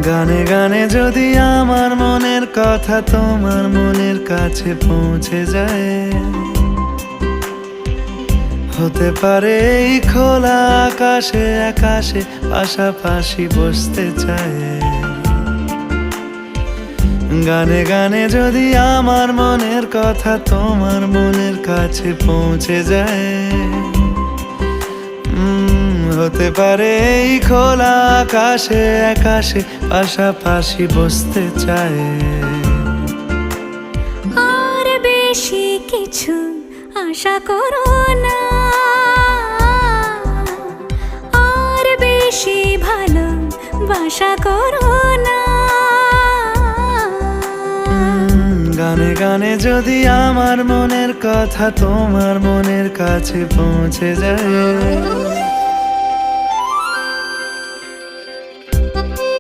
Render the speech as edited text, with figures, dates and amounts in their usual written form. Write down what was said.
গানে গানে যদি আমার মনের কথা তোমার মনের কাছে পৌঁছে যায়, হতে পারে এই খোলা আকাশে আকাশে পাশাপাশি বসতে চায়। গানে গানে যদি আমার মনের কথা তোমার মনের কাছে পৌঁছে যায়, হতে পারে এই খোলা আকাশে আকাশে পাশাপাশি বসতে চায়। আর বেশি কিছু আশা করো না, আর বেশি ভালোবাসা করো না। গানে গানে যদি আমার মনের কথা তোমার মনের কাছে পৌঁছে যায়,